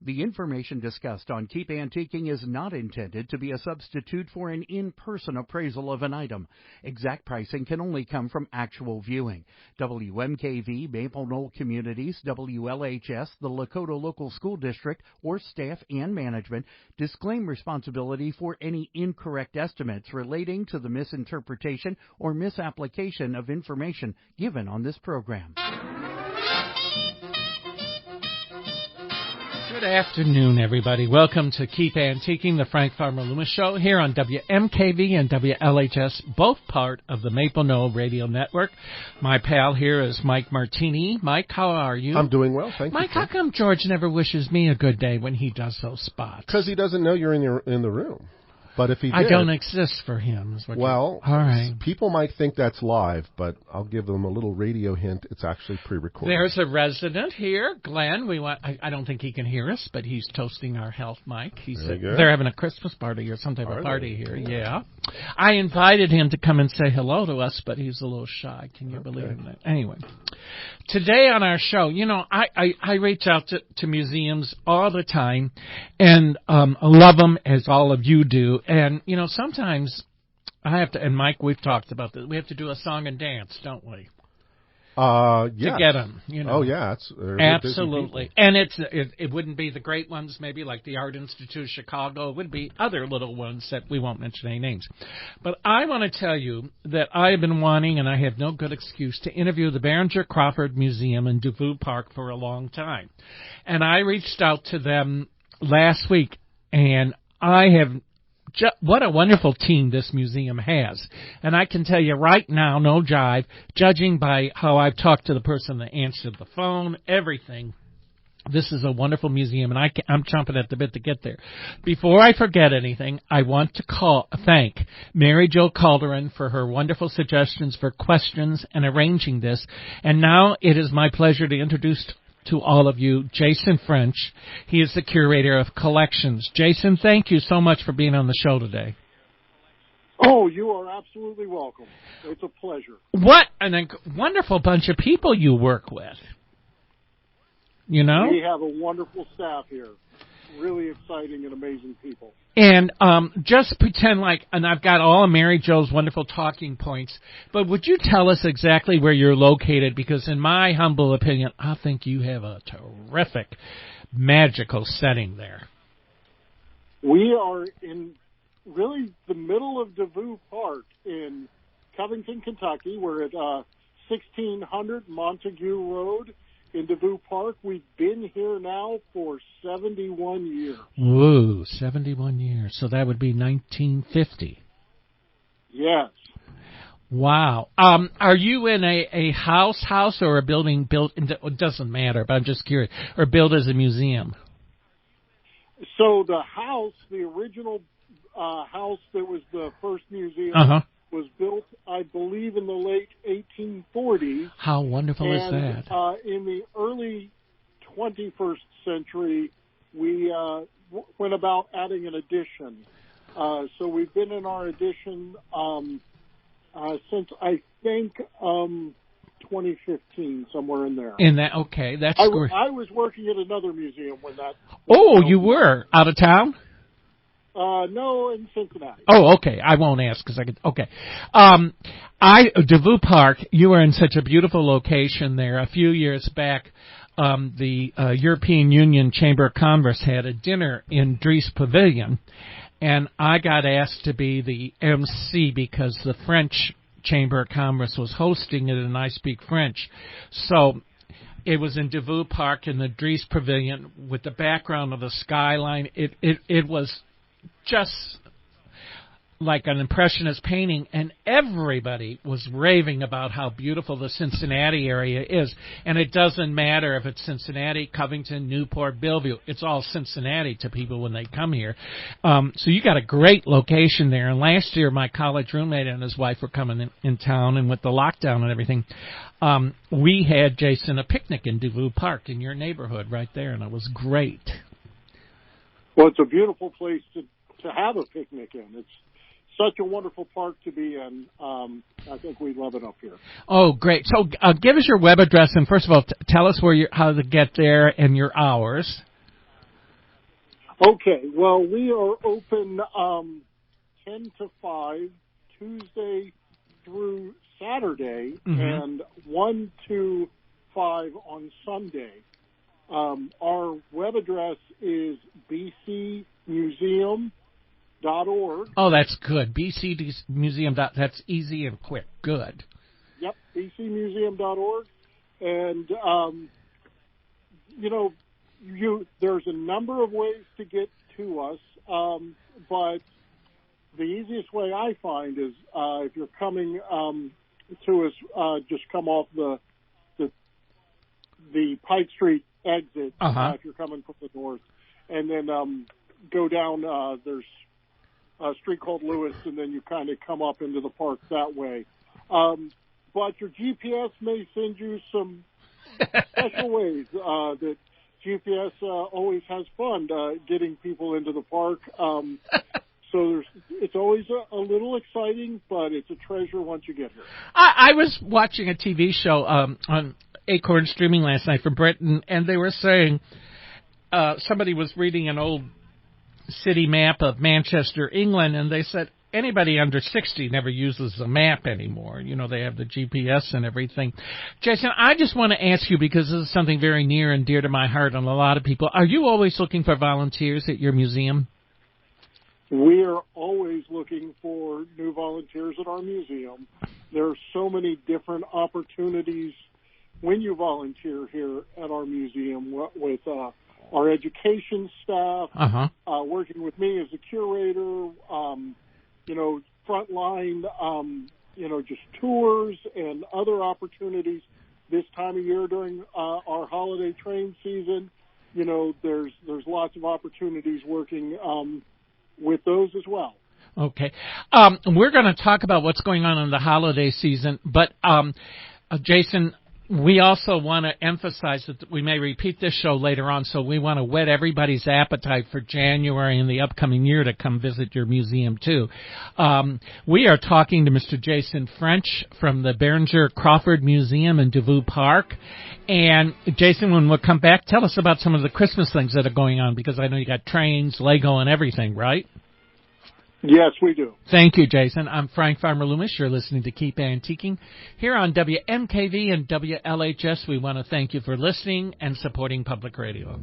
The information discussed on Keep Antiquing is not intended to be a substitute for an in-person appraisal of an item. Exact pricing can only come from actual viewing. WMKV, Maple Knoll Communities, WLHS, the Lakota Local School District, or staff and management disclaim responsibility for any incorrect estimates relating to the misinterpretation or misapplication of information given on this program. Good afternoon, everybody. Welcome to Keep Antiquing, the Frank Farmer Loomis Show, here on WMKV and WLHS, both part of the Maple Knoll Radio Network. My pal here is Mike Martini. Mike, how are you? I'm doing well, thank you. Mike, how come George never wishes me a good day when he does those spots? Because he doesn't know you're in the room. But if he did, I don't exist for him. All right. People might think that's live, but I'll give them a little radio hint. It's actually pre-recorded. There's a resident here, Glenn. I don't think he can hear us, but he's toasting our health, Mike. They're having a Christmas party or some type of party here. Yeah. I invited him to come and say hello to us, but he's a little shy. Can you believe that? Anyway, today on our show, I reach out to museums all the time and love them as all of you do. And, sometimes I have to, and Mike, we've talked about this, we have to do a song and dance, don't we? Yeah. To get them, Oh, yeah. Absolutely. And it wouldn't be the great ones, maybe like the Art Institute of Chicago. It would be other little ones that we won't mention any names. But I want to tell you that I have been wanting, and I have no good excuse, to interview the Behringer-Crawford Museum in Devou Park for a long time. And I reached out to them last week, and I have... What a wonderful team this museum has. And I can tell you right now, no jive, judging by how I've talked to the person that answered the phone, everything, this is a wonderful museum, and I'm chomping at the bit to get there. Before I forget anything, I want to thank Mary Jo Calderon for her wonderful suggestions for questions and arranging this. And now it is my pleasure to introduce to all of you, Jason French. He is the curator of collections. Jason, thank you so much for being on the show today. Oh, you are absolutely welcome. It's a pleasure. What a wonderful bunch of people you work with. We have a wonderful staff here. Really exciting and amazing people. And just pretend and I've got all of Mary Jo's wonderful talking points, but would you tell us exactly where you're located? Because in my humble opinion, I think you have a terrific, magical setting there. We are in really the middle of Devou Park in Covington, Kentucky. We're at 1600 Montague Road in Devou Park. We've been here now for 71 years. Whoa, 71 years. So that would be 1950. Yes. Wow. Are you in a house or a building built, it doesn't matter, but I'm just curious, or built as a museum? So the house, the original house that was the first museum, was built, I believe, in the late 1840s. How wonderful is that? In the early 21st century, we went about adding an addition. So we've been in our addition since, I think, 2015, somewhere in there. Okay, that's great. I was working at another museum when that... Oh, you were? Out of town? No, in Cincinnati. Oh, okay. I won't ask because I could. Okay. Devou Park, you were in such a beautiful location there. A few years back, the European Union Chamber of Commerce had a dinner in Dries Pavilion, and I got asked to be the MC because the French Chamber of Commerce was hosting it, and I speak French. So it was in Devou Park in the Dries Pavilion with the background of the skyline. It was just like an impressionist painting, and everybody was raving about how beautiful the Cincinnati area is. And it doesn't matter if it's Cincinnati, Covington, Newport, Bellevue. It's all Cincinnati to people when they come here. So you got a great location there. And last year, my college roommate and his wife were coming in town, and with the lockdown and everything, we had, Jason, a picnic in Devou Park in your neighborhood right there, and it was great. Well, it's a beautiful place to have a picnic in. It's such a wonderful park to be in. I think we love it up here. Oh, great. So give us your web address, and first of all, tell us how to get there and your hours. Okay, well, we are open 10 to 5, Tuesday through Saturday, and 1 to 5 on Sunday. Our web address is bcmuseum.org. Oh, that's good. BCmuseum. That's easy and quick. Good. Yep, bcmuseum.org. And, there's a number of ways to get to us, but the easiest way I find is if you're coming to us, just come off the Pike Street exit if you're coming from the north, and then go down. There's a street called Loomis, and then you kind of come up into the park that way. But your GPS may send you some special ways that GPS always has fun getting people into the park. So it's always a little exciting, but it's a treasure once you get here. I was watching a TV show on Acorn Streaming last night from Britain, and they were saying somebody was reading an old city map of Manchester, England, and they said anybody under 60 never uses a map anymore. They have the GPS and everything. Jason, I just want to ask you, because this is something very near and dear to my heart and a lot of people, are you always looking for volunteers at your museum? We are always looking for new volunteers at our museum. There are so many different opportunities when you volunteer here at our museum with our education staff, working with me as a curator, frontline, just tours and other opportunities this time of year during our holiday train season. There's lots of opportunities working with those as well. Okay. We're going to talk about what's going on in the holiday season, but Jason, we also want to emphasize that we may repeat this show later on, so we want to whet everybody's appetite for January and the upcoming year to come visit your museum, too. We are talking to Mr. Jason French from the Behringer-Crawford Museum in Devou Park. And, Jason, when we'll come back, tell us about some of the Christmas things that are going on, because I know you got trains, Lego, and everything, right? Yes, we do. Thank you, Jason. I'm Frank Farmer Loomis. You're listening to Keep Antiquing here on WMKV and WLHS. We want to thank you for listening and supporting public radio.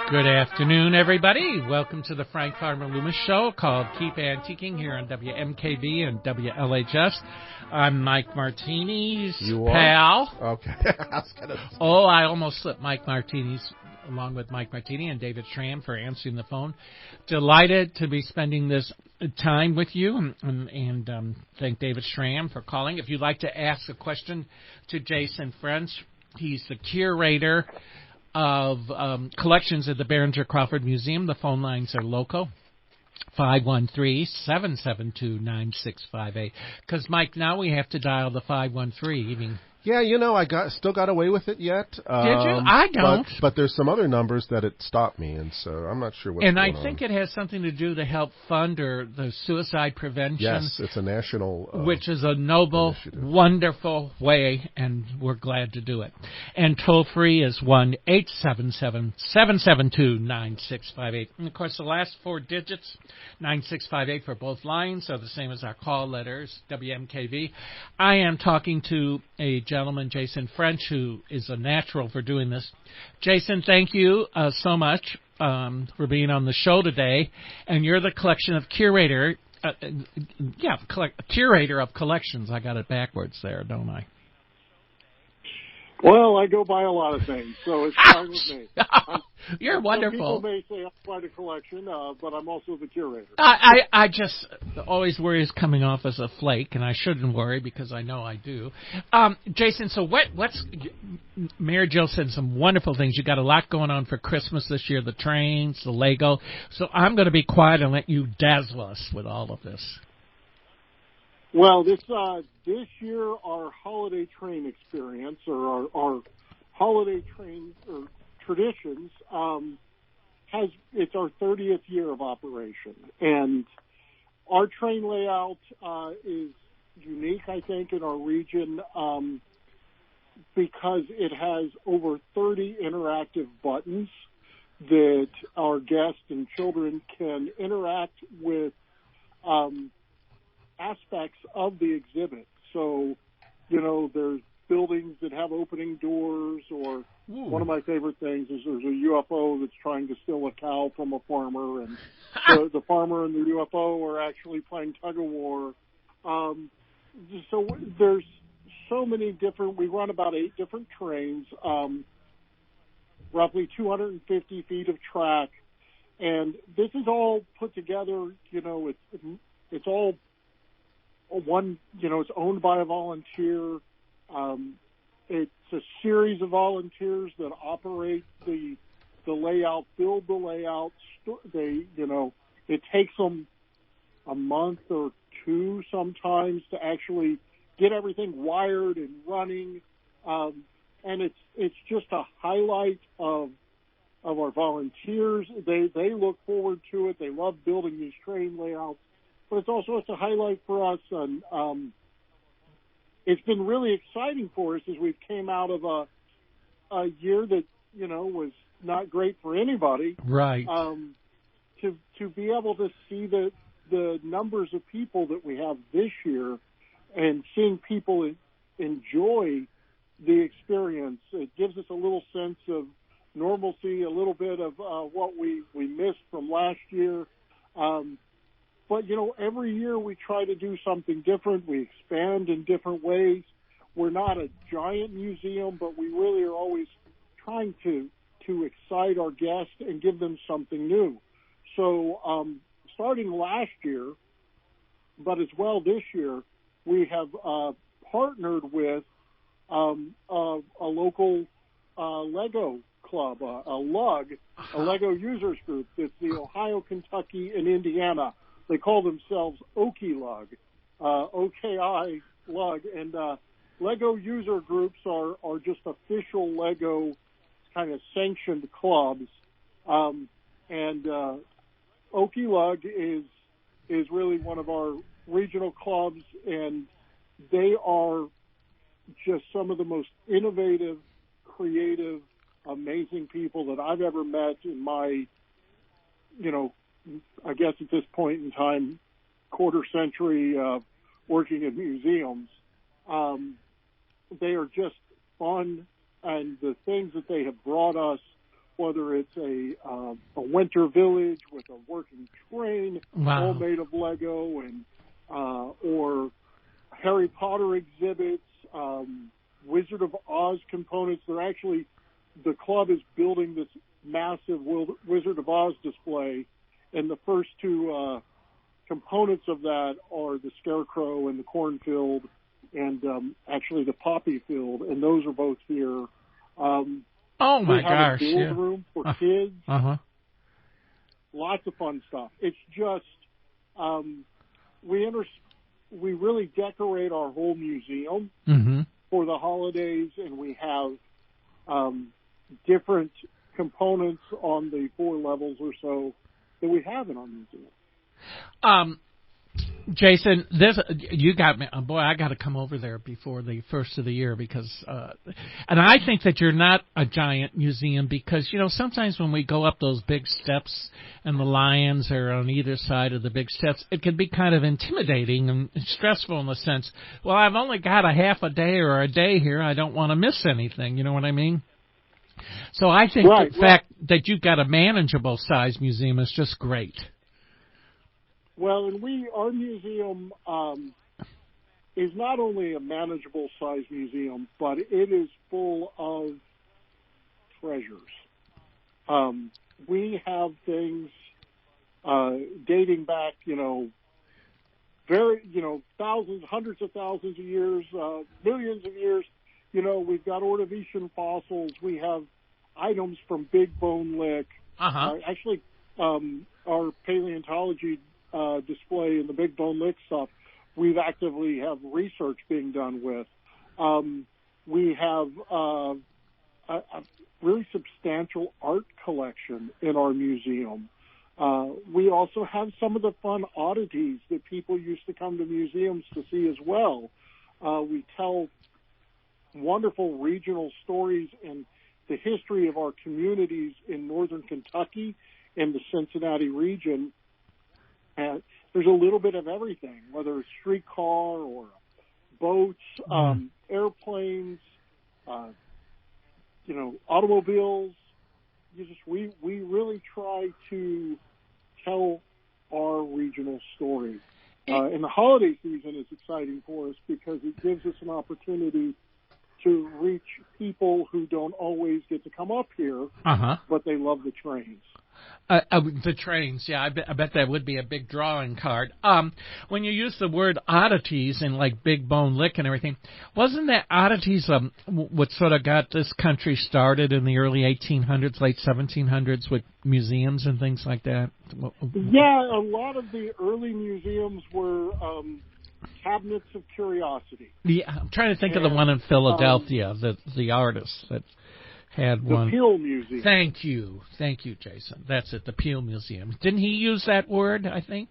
Good afternoon, everybody. Welcome to the Frank Farmer Loomis Show called Keep Antiquing here on WMKV and WLHS. I'm Mike Martini's pal. Okay. I almost slipped. Mike Martini's, along with Mike Martini and David Schramm for answering the phone. Delighted to be spending this time with you, and thank David Schramm for calling. If you'd like to ask a question to Jason French, he's the curator of collections at the Behringer-Crawford Museum. The phone lines are local, 513-772-9658. Because, Mike, now we have to dial the 513. Yeah, I still got away with it yet. Did you? I don't. But there's some other numbers that it stopped me, and so I'm not sure what's going on. And I think it has something to do to help fund the suicide prevention. Yes, it's a national which is a noble, initiative. Wonderful way, and we're glad to do it. And toll-free is 1-877-772-9658. And, of course, the last four digits, 9658 for both lines, are the same as our call letters, WMKV. I am talking to a gentleman, Jason French, who is a natural for doing this. Jason, thank you so much for being on the show today. And you're the curator of collections. I got it backwards there, don't I? Well, I go by a lot of things, so it's fine with me. You're wonderful. Some people may say I'm quite a collection, but I'm also the curator. I just always worry is coming off as a flake, and I shouldn't worry because I know I do. Jason, so what's Mary Jill said some wonderful things. You got a lot going on for Christmas this year, the trains, the Lego. So I'm going to be quiet and let you dazzle us with all of this. Well, this year our holiday train experience, or our holiday train or traditions, it's our 30th year of operation, and our train layout is unique, I think, in our region because it has over 30 interactive buttons that our guests and children can interact with aspects of the exhibit. So, there's buildings that have opening doors, or one of my favorite things is there's a UFO that's trying to steal a cow from a farmer, and the farmer and the UFO are actually playing tug-of-war. So there's so many different, we run about 8 different trains, roughly 250 feet of track, and this is all put together, it's all one, it's owned by a volunteer. It's a series of volunteers that operate the layout, build the layout. It takes them a month or 2 sometimes to actually get everything wired and running. And it's just a highlight of our volunteers. They look forward to it. They love building these train layouts. But it's a highlight for us, and it's been really exciting for us as we came out of a year that was not great for anybody. Right. To be able to see the numbers of people that we have this year, and seeing people enjoy the experience, it gives us a little sense of normalcy, a little bit of what we missed from last year. But, every year we try to do something different. We expand in different ways. We're not a giant museum, but we really are always trying to excite our guests and give them something new. So starting last year, but as well this year, we have partnered with a local Lego club, a LUG, a Lego users group. It's the Ohio, Kentucky, and Indiana. They call themselves Oki Lug, OKI Lug, and Lego user groups are just official Lego kind of sanctioned clubs, and Oki Lug is really one of our regional clubs, and they are just some of the most innovative, creative, amazing people that I've ever met in my, I guess at this point in time, quarter century working in museums. They are just fun, and the things that they have brought us, whether it's a winter village with a working train, all made of Lego, and or Harry Potter exhibits, Wizard of Oz components. The club is building this massive Wizard of Oz display, and the first 2 components of that are the Scarecrow and the cornfield, and actually the poppy field, and those are both here. Oh my gosh! We have a build room for kids. Lots of fun stuff. It's just we really decorate our whole museum for the holidays, and we have different components on the 4 levels or so that we have in our museum. Jason, you got me. Boy, I got to come over there before the first of the year because, and I think that you're not a giant museum because, sometimes when we go up those big steps and the lions are on either side of the big steps, it can be kind of intimidating and stressful in the sense, well, I've only got a half a day or a day here. I don't want to miss anything. You know what I mean? So I think the fact that you've got a manageable size museum is just great. Well, and our museum is not only a manageable size museum, but it is full of treasures. We have things dating back, thousands, hundreds of thousands of years, millions of years. We've got Ordovician fossils. We have items from Big Bone Lick. Our paleontology display in the Big Bone Lick stuff we've actively have research being done with. We have a really substantial art collection in our museum. We also have some of the fun oddities that people used to come to museums to see as well. We tell wonderful regional stories and the history of our communities in northern Kentucky and the Cincinnati region. There's a little bit of everything, whether it's streetcar or boats, airplanes, automobiles. We really try to tell our regional story. And the holiday season is exciting for us because it gives us an opportunity to reach people who don't always get to come up here, but they love the trains. The trains, yeah, I bet that would be a big drawing card. When you use the word oddities in like Big Bone Lick and everything, wasn't that oddities what sort of got this country started in the early 1800s, late 1700s with museums and things like that? Yeah, a lot of the early museums were cabinets of curiosity. Yeah, I'm trying to think of the one in Philadelphia, the artist that had one. The Peel Museum. Thank you, Jason. That's it, the Peel Museum. Didn't he use that word, I think?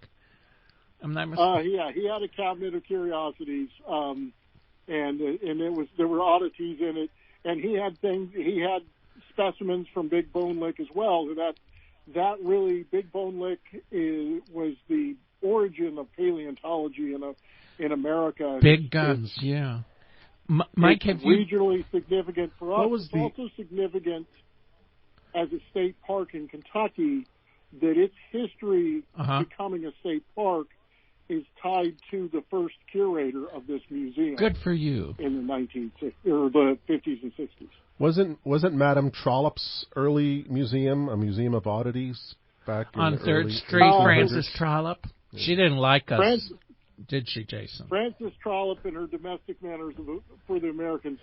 I'm not mistaken. Yeah, he had a cabinet of curiosities, and there were oddities in it, and he had specimens from Big Bone Lick as well. That really, Big Bone Lick was the origin of paleontology in America. Big guns, yeah. Mike, it's regionally significant for us. It's also significant as a state park in Kentucky that its history becoming a state park is tied to the first curator of this museum. Good for you. In the 1960s or the 50s and 60s. Wasn't Madame Trollope's early museum a museum of oddities back in on the 3rd early Street? Frances Trollope. She didn't like us. Did she, Jason? Frances Trollope and her domestic manners for the Americans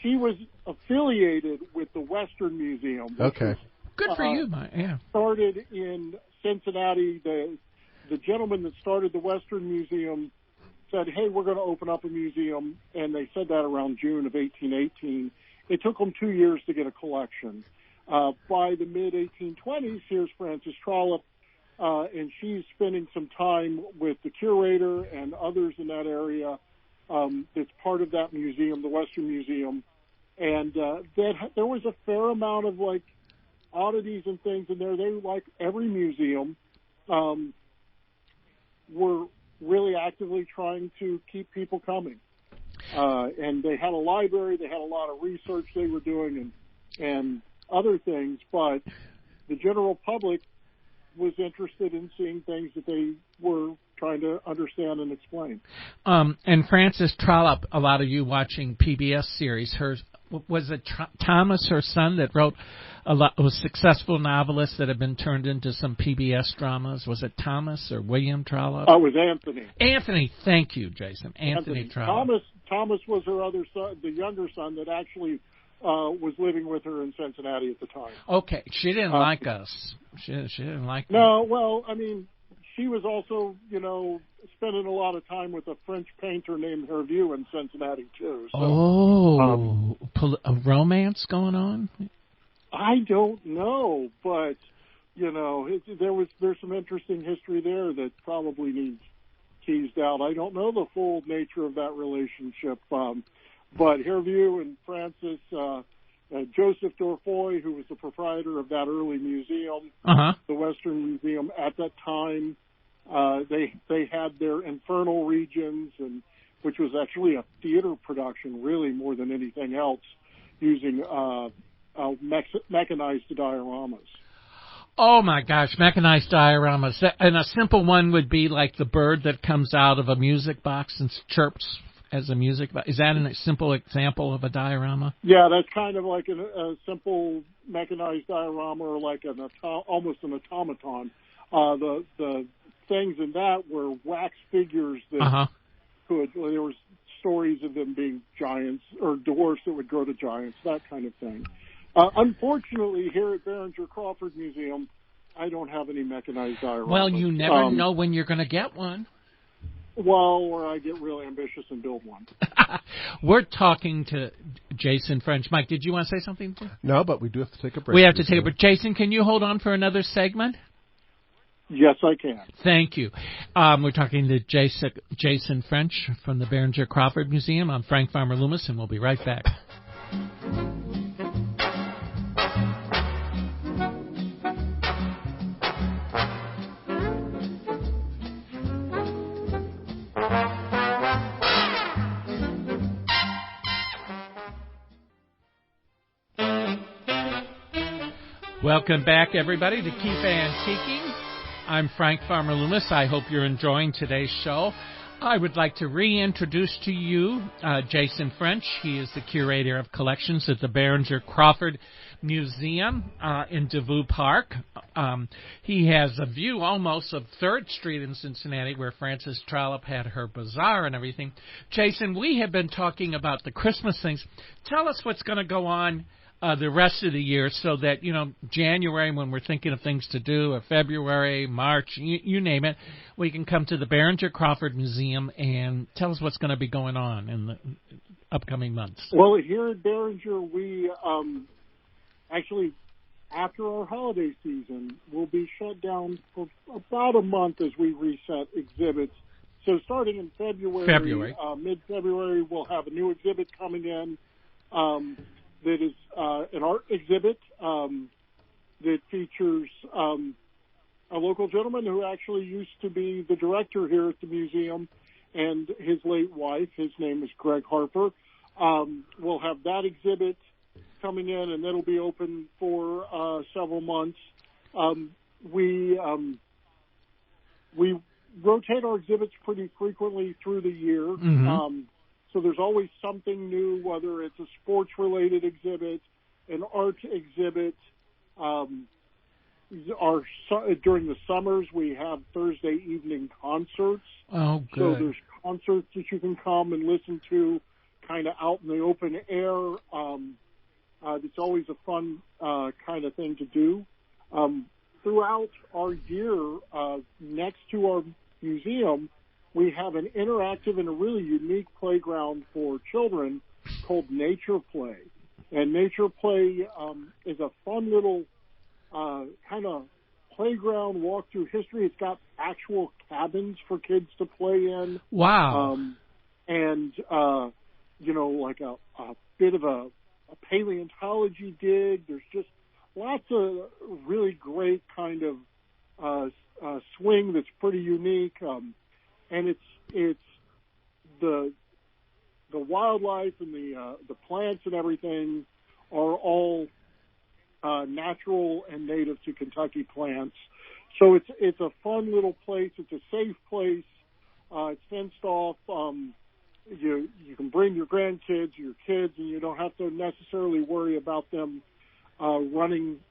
she was affiliated with the Western Museum. Okay. Good for you, Mike. Yeah. Started in Cincinnati. The gentleman that started the Western Museum said, "Hey, we're going to open up a museum," and they said that around June of 1818. It took them 2 years to get a collection. By the mid-1820s, here's Frances Trollope. And she's spending some time with the curator and others in that area that's part of that museum, the Western Museum. And there was a fair amount of, like, oddities and things in there. They, like every museum, were really actively trying to keep people coming. And they had a library. They had a lot of research they were doing and other things. But the general public was interested in seeing things that they were trying to understand and explain. And Frances Trollope, a lot of you watching PBS series, was it Thomas, her son, that wrote was successful novelists that have been turned into some PBS dramas? Was it Thomas or William Trollope? It was Anthony. Anthony, thank you, Jason. Anthony Trollope. Thomas was her other son, the younger son that actually was living with her in Cincinnati at the time. Okay, she didn't like us. She didn't like. No, well, I mean, she was also, spending a lot of time with a French painter named Hervieux in Cincinnati too. So, a romance going on? I don't know, but there's some interesting history there that probably needs teased out. I don't know the full nature of that relationship. But Hervieux and Francis, Joseph Dorfoy, who was the proprietor of that early museum, the Western Museum at that time, they had their infernal regions, which was actually a theater production, really more than anything else, using mechanized dioramas. Oh my gosh, mechanized dioramas! And a simple one would be like the bird that comes out of a music box and chirps as a music box. Is that a simple example of a diorama? Yeah, that's kind of like a simple mechanized diorama, or like almost an automaton. The things in that were wax figures that there was stories of them being giants or dwarfs that would grow to giants, that kind of thing. Unfortunately, here at Behringer-Crawford Museum, I don't have any mechanized dioramas. Well, you never know when you're going to get one. Well, or I get really ambitious and build one. We're talking to Jason French. Mike, did you want to say something? No, but we do have to take a break. We have to take a break. Jason, can you hold on for another segment? Yes, I can. Thank you. We're talking to Jason French from the Behringer-Crawford Museum. I'm Frank Farmer Loomis, and we'll be right back. Welcome back, everybody, to Keep Antiquing. I'm Frank Farmer Loomis. I hope you're enjoying today's show. I would like to reintroduce to you Jason French. He is the curator of collections at the Behringer-Crawford Museum in Devou Park. He has a view almost of 3rd Street in Cincinnati, where Frances Trollope had her bazaar and everything. Jason, we have been talking about the Christmas things. Tell us what's going to go on the rest of the year, so that, January, when we're thinking of things to do, or February, March, you name it, we can come to the Behringer-Crawford Museum and tell us what's going to be going on in the upcoming months. Well, here at Behringer, we actually, after our holiday season, will be shut down for about a month as we reset exhibits. So starting in February. Mid-February, we'll have a new exhibit coming in. That is an art exhibit that features a local gentleman who actually used to be the director here at the museum, and his late wife. His name is Greg Harper. We'll have that exhibit coming in, and that'll be open for several months. We rotate our exhibits pretty frequently through the year. Mm-hmm. So there's always something new, whether it's a sports-related exhibit, an art exhibit. During the summers, we have Thursday evening concerts. Oh, good. So there's concerts that you can come and listen to kind of out in the open air. It's always a fun kind of thing to do. Throughout our year, next to our museum, we have an interactive and a really unique playground for children called Nature Play. And Nature Play is a fun little kind of playground walk through history. It's got actual cabins for kids to play in. Wow. And, like a bit of a paleontology dig. There's just lots of really great kind of swing that's pretty unique. And it's the wildlife and the plants and everything are all natural and native to Kentucky plants. So it's a fun little place. It's a safe place. It's fenced off. You can bring your grandkids, your kids, and you don't have to necessarily worry about them running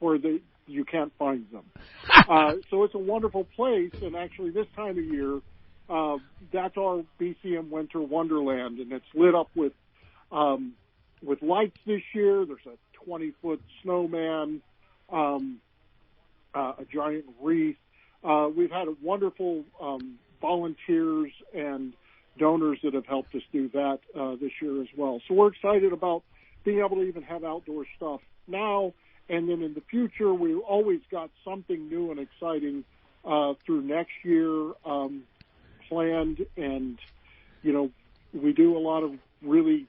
where you can't find them. So it's a wonderful place, and actually this time of year, that's our BCM Winter Wonderland, and it's lit up with lights this year. There's a 20-foot snowman, a giant wreath. We've had wonderful volunteers and donors that have helped us do that this year as well. So we're excited about being able to even have outdoor stuff now. And then in the future, we've always got something new and exciting through next year planned. And, we do a lot of really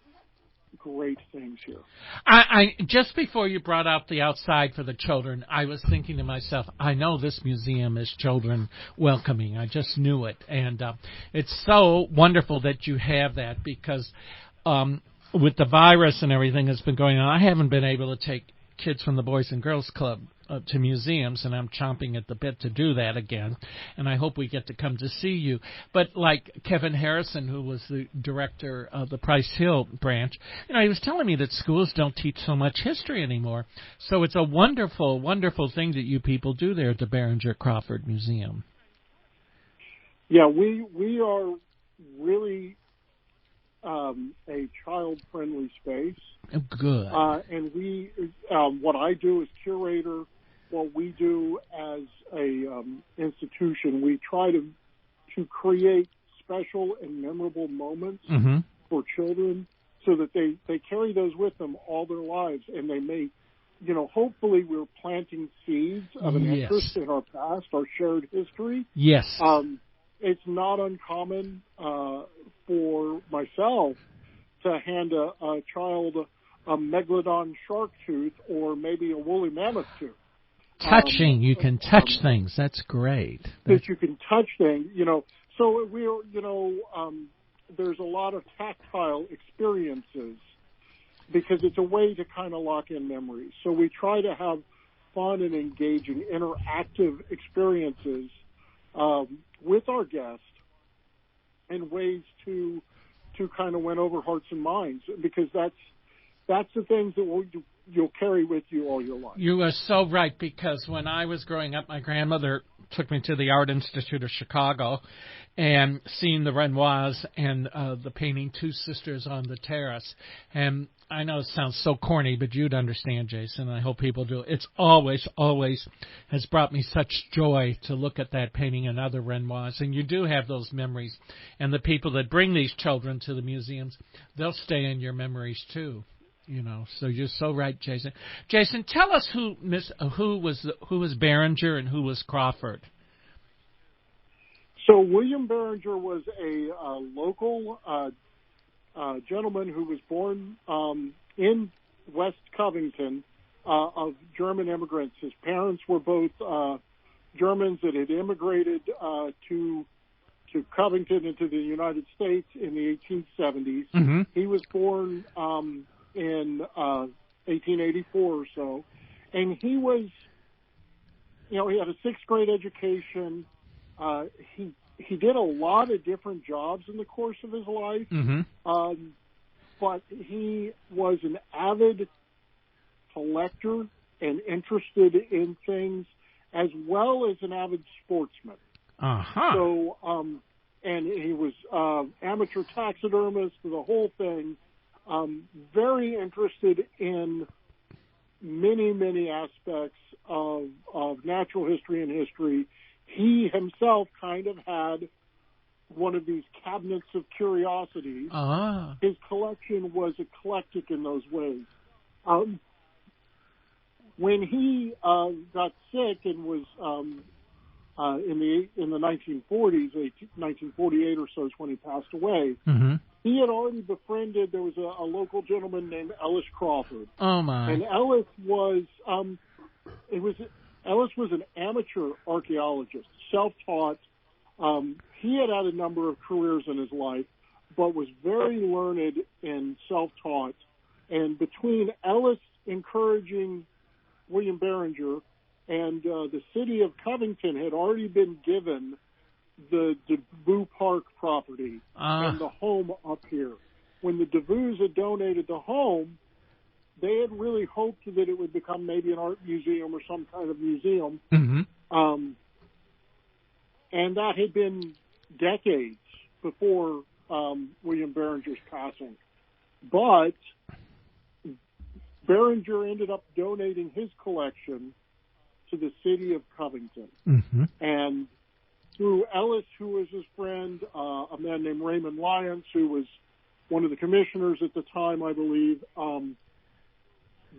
great things here. I just before you brought up the outside for the children, I was thinking to myself, I know this museum is children welcoming. I just knew it. And it's so wonderful that you have that, because with the virus and everything that's been going on, I haven't been able to take kids from the Boys and Girls Club to museums, and I'm chomping at the bit to do that again, and I hope we get to come to see you. But like Kevin Harrison, who was the director of the Price Hill branch, he was telling me that schools don't teach so much history anymore. So it's a wonderful, wonderful thing that you people do there at the Behringer-Crawford Museum. Yeah, we are really a child-friendly space. Oh, good. And we, what I do as curator what we do as a institution. We try to create special and memorable moments for children so that they carry those with them all their lives, and they may, hopefully we're planting seeds of an interest in our past, our shared history. Yes. It's not uncommon for myself to hand a child a megalodon shark tooth or maybe a woolly mammoth tooth. Touching, you can touch things. That's great. That you can touch things, So there's a lot of tactile experiences because it's a way to kind of lock in memories. So we try to have fun and engaging, interactive experiences with our guests and ways to kind of win over hearts and minds, because that's the things that you'll carry with you all your life. You are so right, because when I was growing up, my grandmother took me to the Art Institute of Chicago and seen the Renoirs and the painting Two Sisters on the Terrace. And I know it sounds so corny, but you'd understand, Jason, and I hope people do. It's always has brought me such joy to look at that painting and other Renoirs. And you do have those memories. And the people that bring these children to the museums, they'll stay in your memories too. So you're so right, Jason. Jason, tell us who was Behringer and who was Crawford. So William Behringer was a local gentleman who was born in West Covington of German immigrants. His parents were both Germans that had immigrated to Covington into the United States in the 1870s. Mm-hmm. He was born in 1884 or so, and he was, he had a sixth grade education. He did a lot of different jobs in the course of his life, but he was an avid collector and interested in things, as well as an avid sportsman. So, and he was amateur taxidermist for the whole thing. Very interested in many, many aspects of natural history and history. He himself kind of had one of these cabinets of curiosities. His collection was eclectic in those ways. When he got sick and was in the 1940s, 1948 or so is when he passed away. Mm-hmm. He had already befriended. There was a local gentleman named Ellis Crawford. Oh my! And Ellis was an amateur archaeologist, self-taught. He had a number of careers in his life, but was very learned and self-taught. And between Ellis encouraging William Behringer and the city of Covington had already been given the DeVue Park property and the home up here. When the DeVues had donated the home, they had really hoped that it would become maybe an art museum or some kind of museum. Mm-hmm. And that had been decades before William Behringer's passing. But Behringer ended up donating his collection to the city of Covington. Mm-hmm. And through Ellis, who was his friend, a man named Raymond Lyons, who was one of the commissioners at the time, I believe,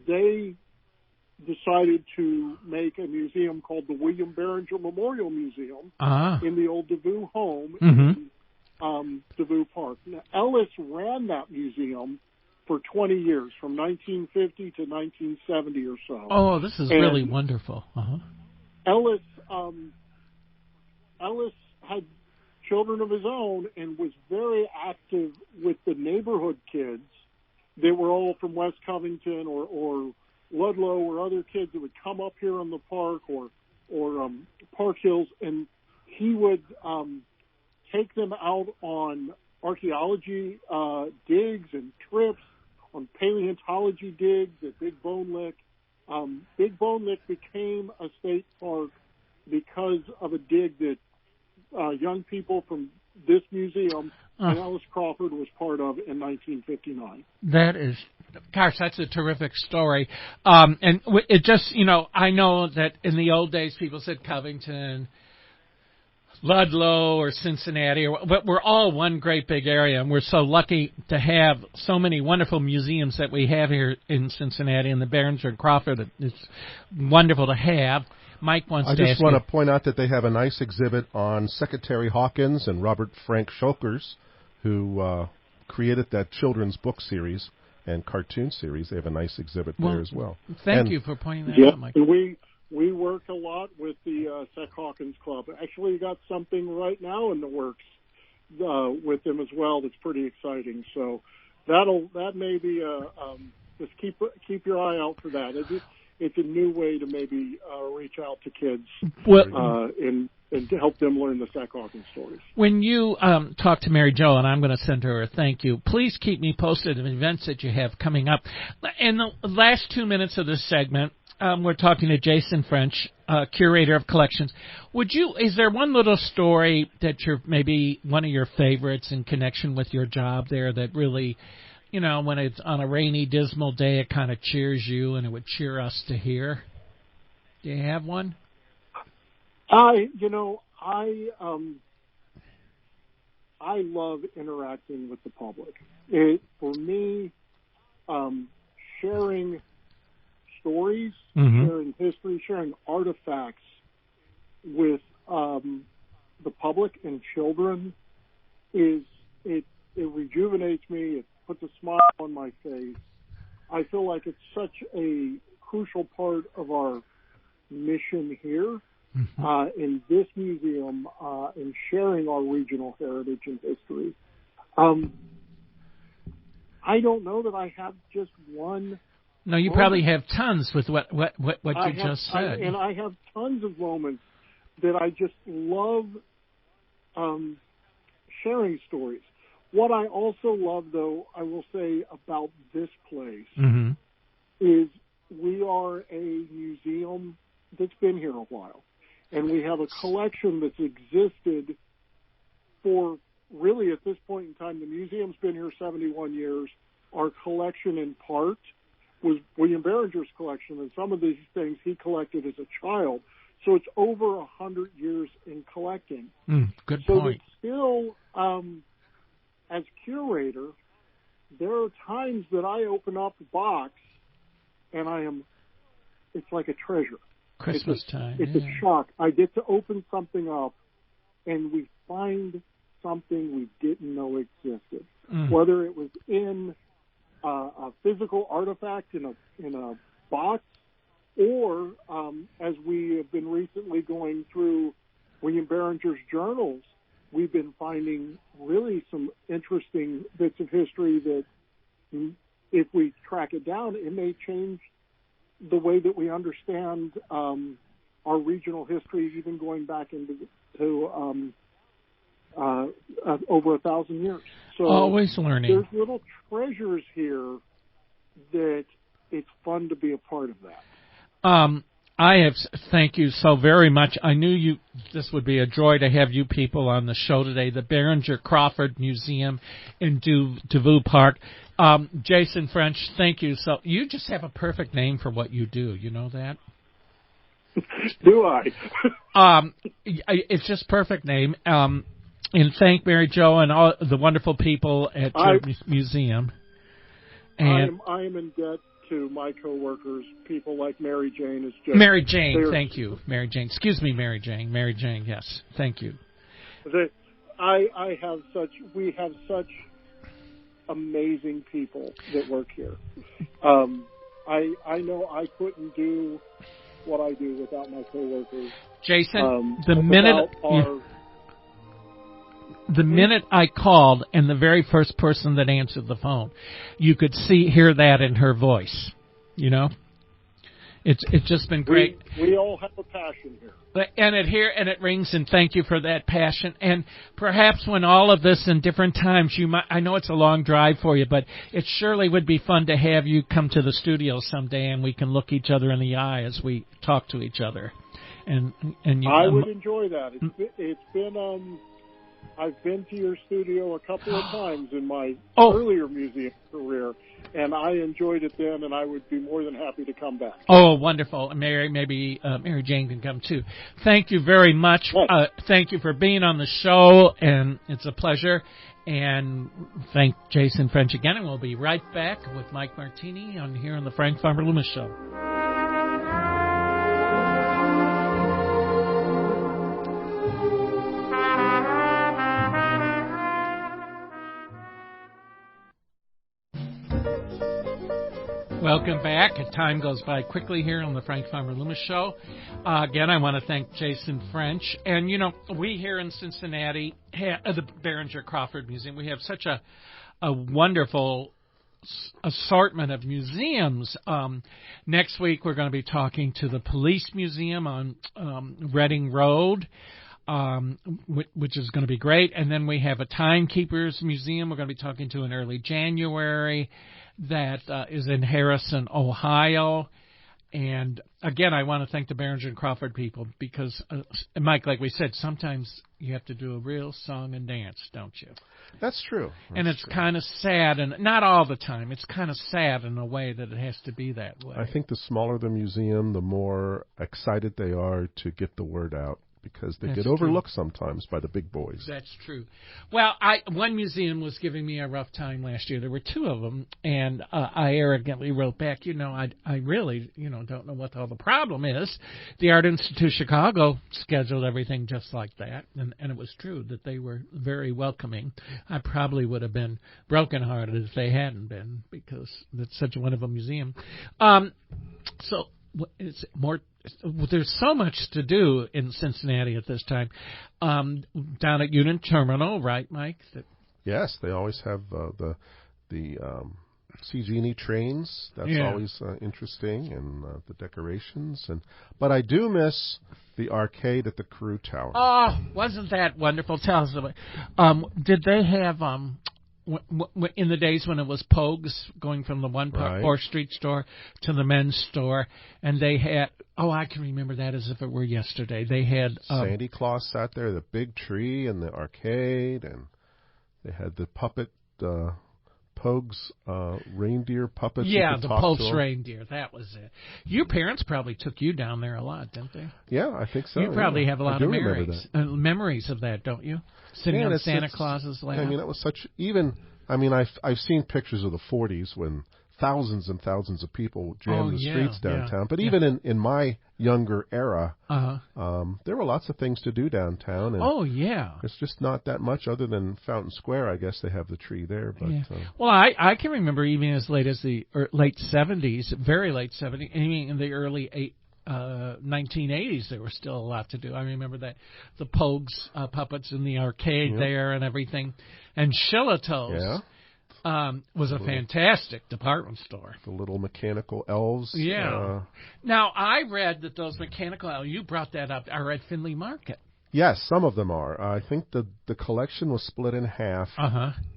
they decided to make a museum called the William Behringer Memorial Museum in the old DeVue home in DeVue Park. Now, Ellis ran that museum for 20 years, from 1950 to 1970 or so. Oh, this is really wonderful. Ellis had children of his own and was very active with the neighborhood kids. They were all from West Covington or Ludlow or other kids that would come up here in the park or Park Hills, and he would take them out on archaeology digs and trips, on paleontology digs at Big Bone Lick. Big Bone Lick became a state park because of a dig that young people from this museum and Ellis Crawford was part of in 1959. That is Gosh, that's a terrific story. It just, I know that in the old days people said Covington, Ludlow, or Cincinnati, but we're all one great big area, and we're so lucky to have so many wonderful museums that we have here in Cincinnati, and the Behringer-Crawford is wonderful to have. Mike wants to ask you. I just want to point out that they have a nice exhibit on Secretary Hawkins and Robert Frank Schokers, who created that children's book series and cartoon series. They have a nice exhibit there as well. Thank you for pointing that out, Mike. We work a lot with the Sec Hawkins Club. Actually, got something right now in the works with them as well that's pretty exciting. So that may be just keep your eye out for that. It's a new way to maybe reach out to kids and to help them learn the Sec Hawkins stories. When you talk to Mary Jo, and I'm going to send her a thank you, please keep me posted of events that you have coming up. In the last 2 minutes of this segment, we're talking to Jason French, curator of collections. Is there one little story that you're maybe one of your favorites in connection with your job there that really, when it's on a rainy, dismal day, it kind of cheers you and it would cheer us to hear? Do you have one? I love interacting with the public. For me, sharing stories, sharing history, sharing artifacts with the public and children it rejuvenates me. It puts a smile on my face. I feel like it's such a crucial part of our mission here in this museum in sharing our regional heritage and history. I don't know that I have just one. No, you probably have tons with what you just said. And I have tons of moments that I just love sharing stories. What I also love, though, I will say about this place is we are a museum that's been here a while. And we have a collection that's existed for really at this point in time. The museum's been here 71 years. Our collection in part was William Behringer's collection, and some of these things he collected as a child. So it's over 100 years in collecting. Good so point. Still, as curator, there are times that I open up a box and it's like a treasure. Christmas time. It's a shock. I get to open something up and we find something we didn't know existed. Whether it was in a physical artifact in a box, or as we have been recently going through William Behringer's journals, we've been finding really some interesting bits of history that, if we track it down, it may change the way that we understand our regional history, even going back to over 1,000 years. So always learning. There's little treasures here that it's fun to be a part of that. Thank you so very much. I knew this would be a joy to have you people on the show today. The Behringer-Crawford Museum in Devou Park. Jason French, thank you. So you just have a perfect name for what you do. You know that? Do I? It's just perfect name. And thank Mary Jo and all the wonderful people at your museum. And I am in debt to my coworkers. People like Mary Jane is just Mary Jane. Thank you, Mary Jane. Excuse me, Mary Jane. Mary Jane. Yes, thank you. We have such amazing people that work here. I know I couldn't do what I do without my coworkers. Jason, the minute I called and the very first person that answered the phone, you could hear that in her voice. It's just been great. We all have a passion here. And it rings, and thank you for that passion. And perhaps when all of this in different times, I know it's a long drive for you, but it surely would be fun to have you come to the studio someday and we can look each other in the eye as we talk to each other. And I would enjoy that. It's been I've been to your studio a couple of times in my earlier museum career, and I enjoyed it then, and I would be more than happy to come back. Oh, wonderful. Maybe Mary Jane can come too. Thank you very much. Thank you for being on the show, and it's a pleasure. And thank Jason French again, and we'll be right back with Mike Martini on here on the Frank Farmer Loomis Show. Welcome back. Time goes by quickly here on the Frank Farmer Loomis Show. Again, I want to thank Jason French. And, we here in Cincinnati, at the Behringer-Crawford Museum, we have such a wonderful assortment of museums. Next week, we're going to be talking to the Police Museum on Reading Road, which is going to be great. And then we have a Timekeepers Museum we're going to be talking to in early January. That is in Harrison, Ohio. And, again, I want to thank the Behringer-Crawford people because, Mike, like we said, sometimes you have to do a real song and dance, don't you? That's true. And it's kind of sad, and not all the time. It's kind of sad in a way that it has to be that way. I think the smaller the museum, the more excited they are to get the word out. Because they get overlooked sometimes by the big boys. That's true. Well, one museum was giving me a rough time last year. There were two of them, and I arrogantly wrote back, I really, don't know what all the problem is. The Art Institute Chicago scheduled everything just like that, and it was true that they were very welcoming. I probably would have been brokenhearted if they hadn't been, because that's such a wonderful museum. So it's more. There's so much to do in Cincinnati at this time. Down at Union Terminal, right, Mike? Yes, they always have the CG&E trains. That's always interesting, and the decorations. But I do miss the arcade at the Carew Tower. Oh, wasn't that wonderful? Tell us about it. Did they have in the days when it was Pogues, going from the 4th Street store to the men's store, and they had, I can remember that as if it were yesterday. They had Sandy Claus sat there, the big tree and the arcade, and they had the puppet Pogues reindeer puppets. Yeah, the Pogues reindeer. That was it. Your parents probably took you down there a lot, didn't they? Yeah, I think so. You probably have a lot of memories of that, don't you? Sitting on Santa Claus's lap. I mean, that was such. I've seen pictures of the 40s when thousands and thousands of people jammed the streets downtown. But even in my younger era, there were lots of things to do downtown. And there's just not that much other than Fountain Square. I guess they have the tree there. But well, I can remember even as late as the late 70s, very late 70s, even in the early 1980s, there was still a lot to do. I remember that the Pogues puppets in the arcade there and everything. And Shillitoe's was a fantastic department store. The little mechanical elves. Yeah. Now, I read that those mechanical elves, you brought that up, are at Findlay Market. Yes, some of them are. I think the collection was split in half,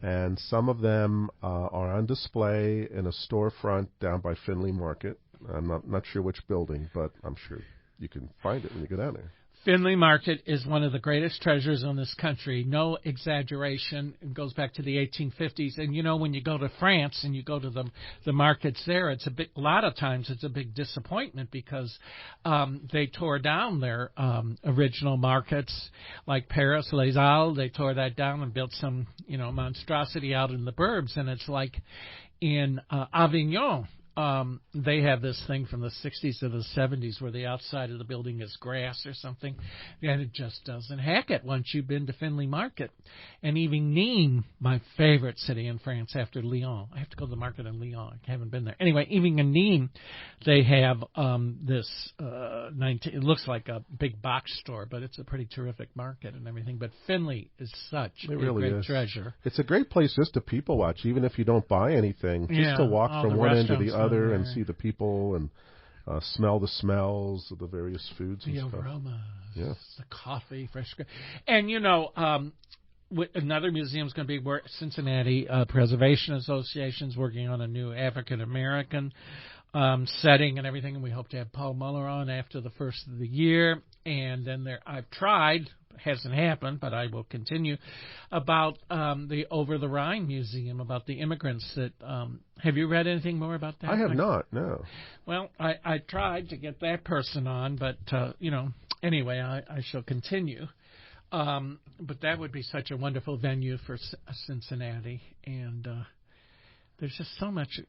and some of them are on display in a storefront down by Findlay Market. I'm not sure which building, but I'm sure you can find it when you go down there. Findlay Market is one of the greatest treasures in this country. No exaggeration. It goes back to the 1850s. And, when you go to France and you go to the markets there, a lot of times it's a big disappointment because they tore down their original markets, like Paris, Les Halles. They tore that down and built some, monstrosity out in the burbs. And it's like in Avignon. They have this thing from the 60s to the 70s where the outside of the building is grass or something, and it just doesn't hack it once you've been to Findlay Market. And even Nîmes, my favorite city in France after Lyon. I have to go to the market in Lyon. I haven't been there. Anyway, even in Nîmes, they have this, it looks like a big box store, but it's a pretty terrific market and everything. But Findlay is such a great treasure. It's a great place just to people watch, even if you don't buy anything, just to walk from one end to the other and see the people and smell the smells of the various foods and stuff. Aromas, the coffee, fresh. And, another museum is going to be Cincinnati Preservation Association's working on a new African-American setting and everything, and we hope to have Paul Muller on after the first of the year. And then I've tried, hasn't happened, but I will continue, about the Over the Rhine Museum, about the immigrants that, have you read anything more about that? I have not, no. Well, I tried to get that person on, but, anyway, I shall continue. But that would be such a wonderful venue for Cincinnati, and there's just so much,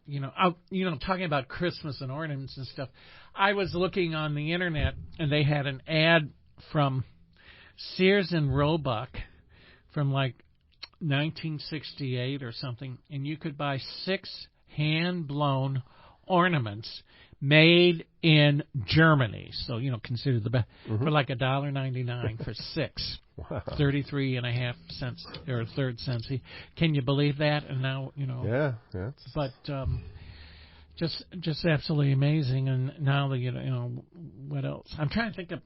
talking about Christmas and ornaments and stuff. I was looking on the internet, and they had an ad from Sears and Roebuck from like 1968 or something, and you could buy 6 hand-blown ornaments made in Germany. So, consider the best for like $1.99 for 6. Wow. 33.5 cents or a third cents. Can you believe that? And now, Yeah. But just absolutely amazing. And now what else? I'm trying to think of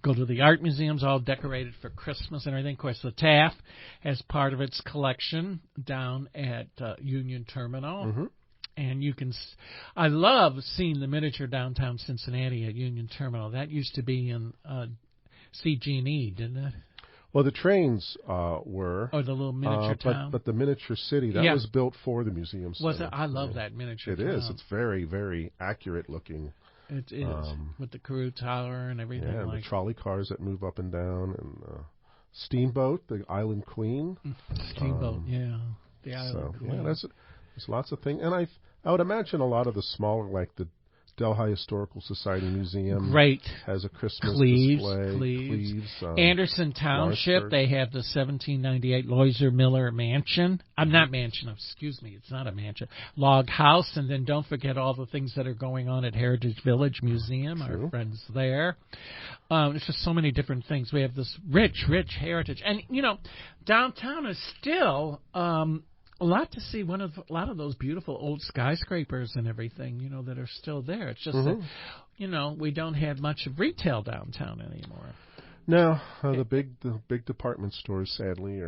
go to the art museums, all decorated for Christmas and everything. Of course, the Taft has part of its collection down at Union Terminal. Mm-hmm. And I love seeing the miniature downtown Cincinnati at Union Terminal. That used to be in CG&E, didn't it? Well, the trains were. Or the little miniature town. But the miniature city, that was built for the museum. Was it? I love that miniature town. It is. It's very, very accurate looking. It is. With the Carew Tower and everything. Yeah, and the trolley cars that move up and down. And Steamboat, the Island Queen. Steamboat, the Island Queen. Yeah, there's lots of things. And I would imagine a lot of the smaller, like the Delhi Historical Society Museum has a Christmas display. Cleves. Anderson Township, Lawrenceburg. They have the 1798 Loiser Miller Mansion. Not mansion, excuse me, it's not a mansion. Log House, and then don't forget all the things that are going on at Heritage Village Museum, our friends there. There's just so many different things. We have this rich heritage. And, downtown is still... a lot to see. A lot of those beautiful old skyscrapers and everything, that are still there. It's just that, we don't have much of retail downtown anymore. No, the big department stores, sadly,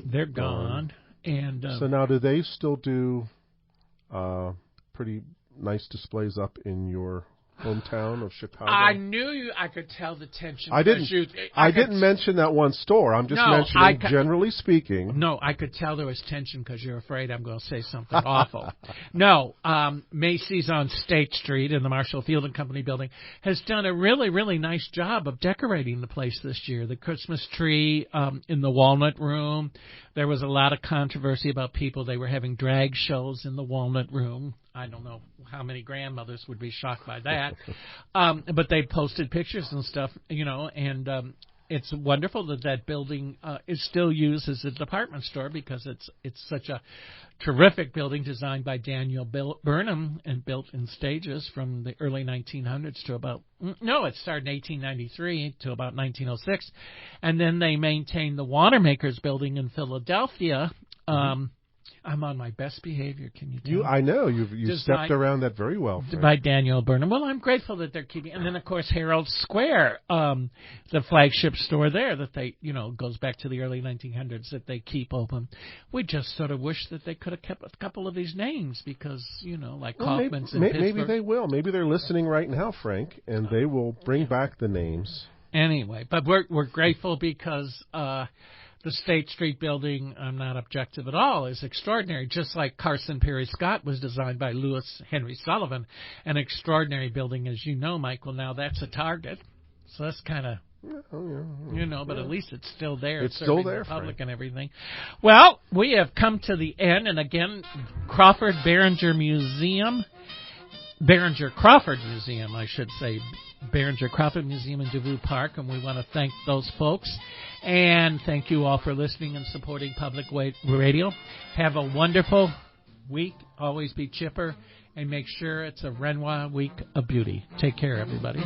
they're gone. And so now, do they still do pretty nice displays up in your hometown of Chicago? I knew I could tell the tension. I didn't mention that one store. I'm just mentioning, generally speaking. No, I could tell there was tension because you're afraid I'm going to say something awful. No, Macy's on State Street in the Marshall Field and Company building has done a really, really nice job of decorating the place this year. The Christmas tree in the Walnut Room. There was a lot of controversy about people. They were having drag shows in the Walnut Room. I don't know how many grandmothers would be shocked by that. But they posted pictures and stuff, and it's wonderful that building is still used as a department store because it's such a terrific building designed by Daniel Burnham and built in stages from the early 1900s to about, it started in 1893 to about 1906. And then they maintained the Wanamaker's building in Philadelphia. I'm on my best behavior. Can you tell? I know you stepped around that very well, Frank. By Daniel Burnham. Well, I'm grateful that they're keeping. And then of course Herald Square, the flagship store there that they goes back to the early 1900s that they keep open. We just sort of wish that they could have kept a couple of these names because like Kaufman's in Pittsburgh. Maybe they will. Maybe they're listening right now, Frank, and they will bring back the names. Anyway, but we're grateful because. The State Street building, I'm not objective at all, is extraordinary. Just like Carson Perry Scott was designed by Louis Henry Sullivan, an extraordinary building, as you know, Michael. Now that's a Target, so that's kind of, but at least it's still there. It's still there, the public Frank. And everything. Well, we have come to the end, and again, Behringer-Crawford Museum, I should say. Behringer-Crawford Museum in Devou Park, and we want to thank those folks. And thank you all for listening and supporting Public Radio. Have a wonderful week. Always be chipper, and make sure it's a Renoir week of beauty. Take care, everybody.